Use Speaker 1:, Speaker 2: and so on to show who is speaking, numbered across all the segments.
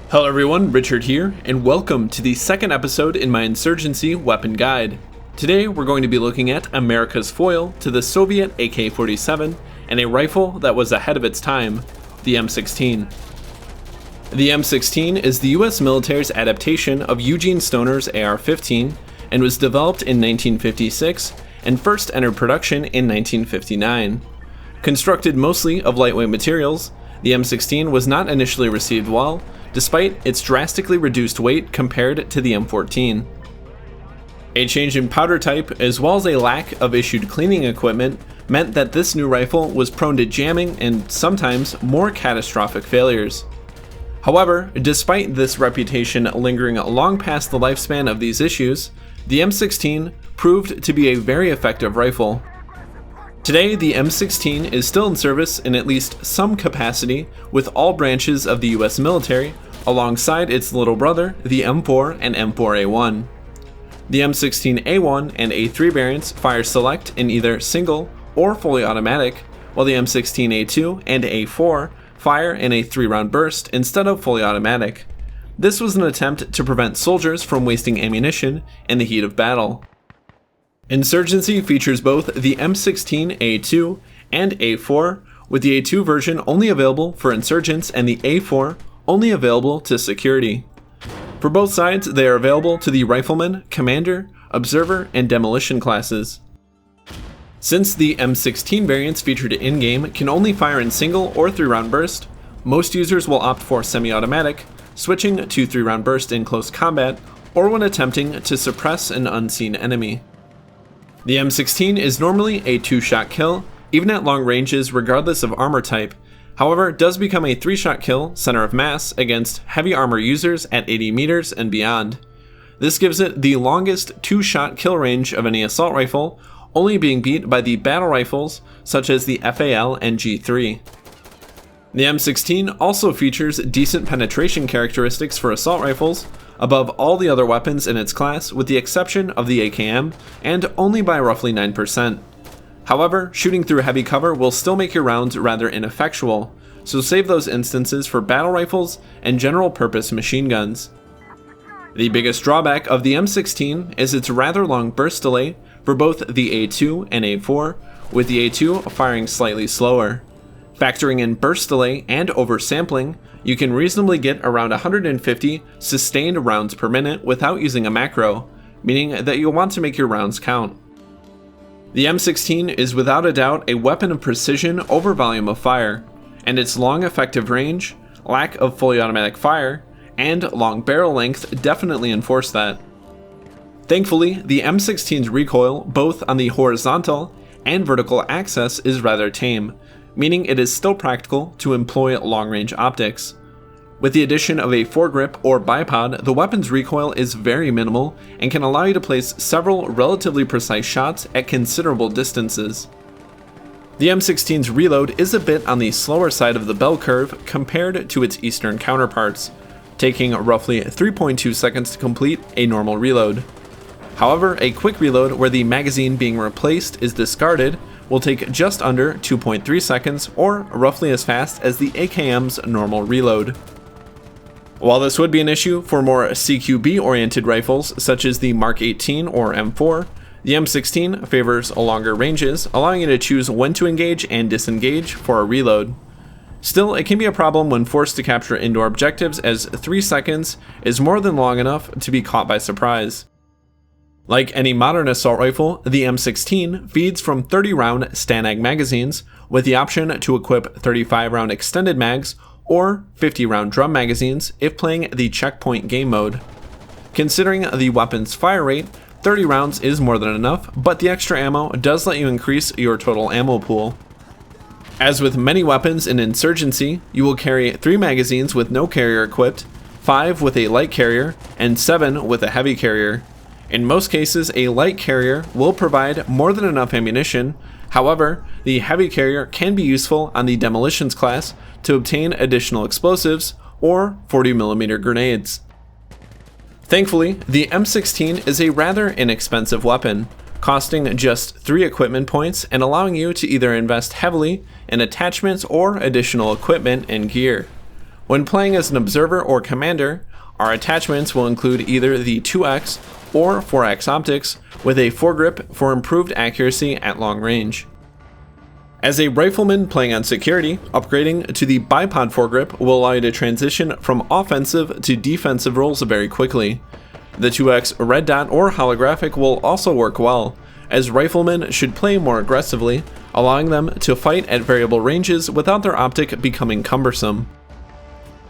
Speaker 1: Hello everyone, Richard here, and welcome to the second episode in my Insurgency weapon guide. Today we're going to be looking at America's foil to the Soviet AK-47 and a rifle that was ahead of its time, the M16. The M16 is the US military's adaptation of Eugene Stoner's AR-15 and was developed in 1956 and first entered production in 1959. Constructed mostly of lightweight materials, the M16 was not initially received well, despite its drastically reduced weight compared to the M14. A change in powder type, as well as a lack of issued cleaning equipment, meant that this new rifle was prone to jamming and sometimes more catastrophic failures. However, despite this reputation lingering long past the lifespan of these issues, the M16 proved to be a very effective rifle. Today, the M16 is still in service in at least some capacity with all branches of the US military, alongside its little brother, the M4 and M4A1. The M16A1 and A3 variants fire select in either single or fully automatic, while the M16A2 and A4 fire in a 3-round burst instead of fully automatic. This was an attempt to prevent soldiers from wasting ammunition in the heat of battle. Insurgency features both the M16A2 and A4, with the A2 version only available for insurgents and the A4 only available to security. For both sides, they are available to the Rifleman, Commander, Observer, and Demolition classes. Since the M16 variants featured in-game can only fire in single or 3-round burst, most users will opt for semi-automatic, switching to 3-round burst in close combat or when attempting to suppress an unseen enemy. The M16 is normally a 2-shot kill, even at long ranges regardless of armor type, however it does become a 3-shot kill center of mass against heavy armor users at 80 meters and beyond. This gives it the longest 2-shot kill range of any assault rifle, only being beat by the battle rifles such as the FAL and G3. The M16 also features decent penetration characteristics for assault rifles, above all the other weapons in its class with the exception of the AKM, and only by roughly 9%. However, shooting through heavy cover will still make your rounds rather ineffectual, so save those instances for battle rifles and general purpose machine guns. The biggest drawback of the M16 is its rather long burst delay for both the A2 and A4, with the A2 firing slightly slower. Factoring in burst delay and oversampling, you can reasonably get around 150 sustained rounds per minute without using a macro, meaning that you'll want to make your rounds count. The M16 is without a doubt a weapon of precision over volume of fire, and its long effective range, lack of fully automatic fire, and long barrel length definitely enforce that. Thankfully, the M16's recoil both on the horizontal and vertical axis is rather tame, meaning it is still practical to employ long-range optics. With the addition of a foregrip or bipod, the weapon's recoil is very minimal and can allow you to place several relatively precise shots at considerable distances. The M16's reload is a bit on the slower side of the bell curve compared to its eastern counterparts, taking roughly 3.2 seconds to complete a normal reload. However, a quick reload where the magazine being replaced is discarded will take just under 2.3 seconds, or roughly as fast as the AKM's normal reload. While this would be an issue for more CQB-oriented rifles such as the Mark 18 or M4, the M16 favors longer ranges, allowing you to choose when to engage and disengage for a reload. Still, it can be a problem when forced to capture indoor objectives, as 3 seconds is more than long enough to be caught by surprise. Like any modern assault rifle, the M16 feeds from 30-round Stanag magazines with the option to equip 35-round extended mags or 50-round drum magazines if playing the checkpoint game mode. Considering the weapon's fire rate, 30 rounds is more than enough, but the extra ammo does let you increase your total ammo pool. As with many weapons in Insurgency, you will carry 3 magazines with no carrier equipped, 5 with a light carrier, and 7 with a heavy carrier. In most cases, a light carrier will provide more than enough ammunition. However, the heavy carrier can be useful on the Demolitions class to obtain additional explosives or 40mm grenades. Thankfully, the M16 is a rather inexpensive weapon, costing just 3 equipment points and allowing you to either invest heavily in attachments or additional equipment and gear. When playing as an observer or commander, our attachments will include either the 2x or 4x optics with a foregrip for improved accuracy at long range. As a rifleman playing on security, upgrading to the bipod foregrip will allow you to transition from offensive to defensive roles very quickly. The 2x red dot or holographic will also work well, as riflemen should play more aggressively, allowing them to fight at variable ranges without their optic becoming cumbersome.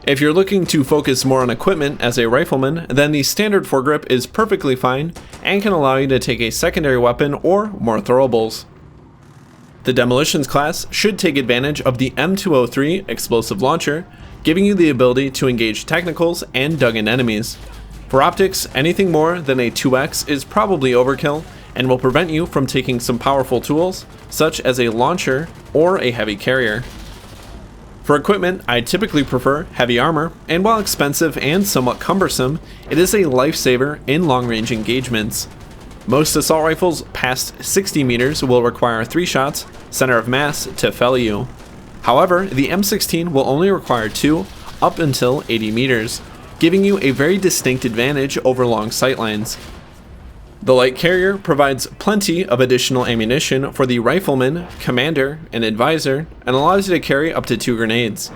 Speaker 1: If you're looking to focus more on equipment as a rifleman, then the standard foregrip is perfectly fine and can allow you to take a secondary weapon or more throwables. The Demolitions class should take advantage of the M203 explosive launcher, giving you the ability to engage technicals and dug-in enemies. For optics, anything more than a 2x is probably overkill and will prevent you from taking some powerful tools, such as a launcher or a heavy carrier. For equipment, I typically prefer heavy armor, and while expensive and somewhat cumbersome, it is a lifesaver in long-range engagements. Most assault rifles past 60 meters will require 3 shots, center of mass, to fell you. However, the M16 will only require 2 up until 80 meters, giving you a very distinct advantage over long sightlines. The light carrier provides plenty of additional ammunition for the rifleman, commander, and advisor, and allows you to carry up to 2 grenades.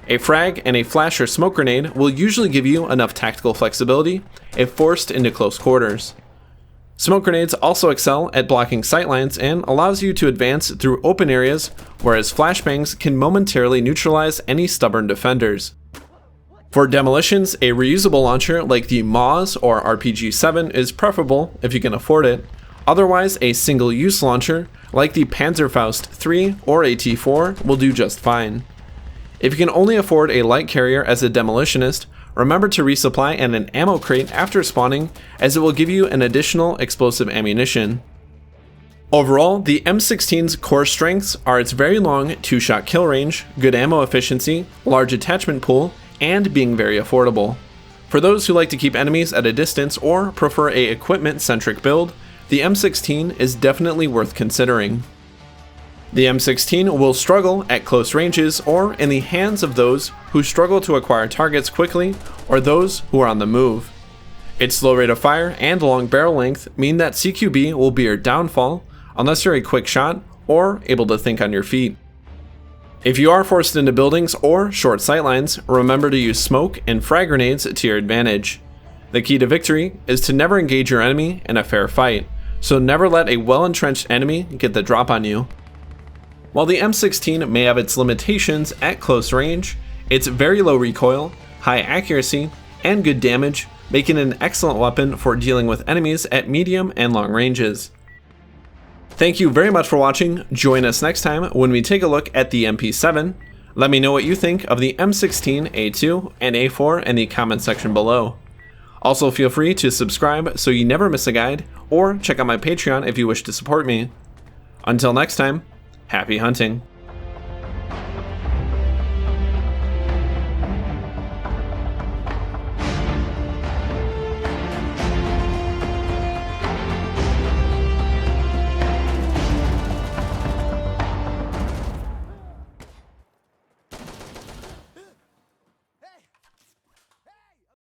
Speaker 1: A frag and a flash or smoke grenade will usually give you enough tactical flexibility if forced into close quarters. Smoke grenades also excel at blocking sightlines and allows you to advance through open areas, whereas flashbangs can momentarily neutralize any stubborn defenders. For demolitions, a reusable launcher like the Maus or RPG-7 is preferable if you can afford it. Otherwise, a single-use launcher like the Panzerfaust 3 or AT-4 will do just fine. If you can only afford a light carrier as a demolitionist, remember to resupply and an ammo crate after spawning, as it will give you an additional explosive ammunition. Overall, the M16's core strengths are its very long 2-shot kill range, good ammo efficiency, large attachment pool, and being very affordable. For those who like to keep enemies at a distance or prefer a equipment-centric build, the M16 is definitely worth considering. The M16 will struggle at close ranges or in the hands of those who struggle to acquire targets quickly or those who are on the move. Its slow rate of fire and long barrel length mean that CQB will be your downfall unless you're a quick shot or able to think on your feet. If you are forced into buildings or short sightlines, remember to use smoke and frag grenades to your advantage. The key to victory is to never engage your enemy in a fair fight, so never let a well-entrenched enemy get the drop on you. While the M16 may have its limitations at close range, its very low recoil, high accuracy, and good damage make it an excellent weapon for dealing with enemies at medium and long ranges. Thank you very much for watching. Join us next time when we take a look at the MP7. Let me know what you think of the M16, A2, and A4 in the comment section below. Also feel free to subscribe so you never miss a guide, or check out my Patreon if you wish to support me. Until next time, happy hunting.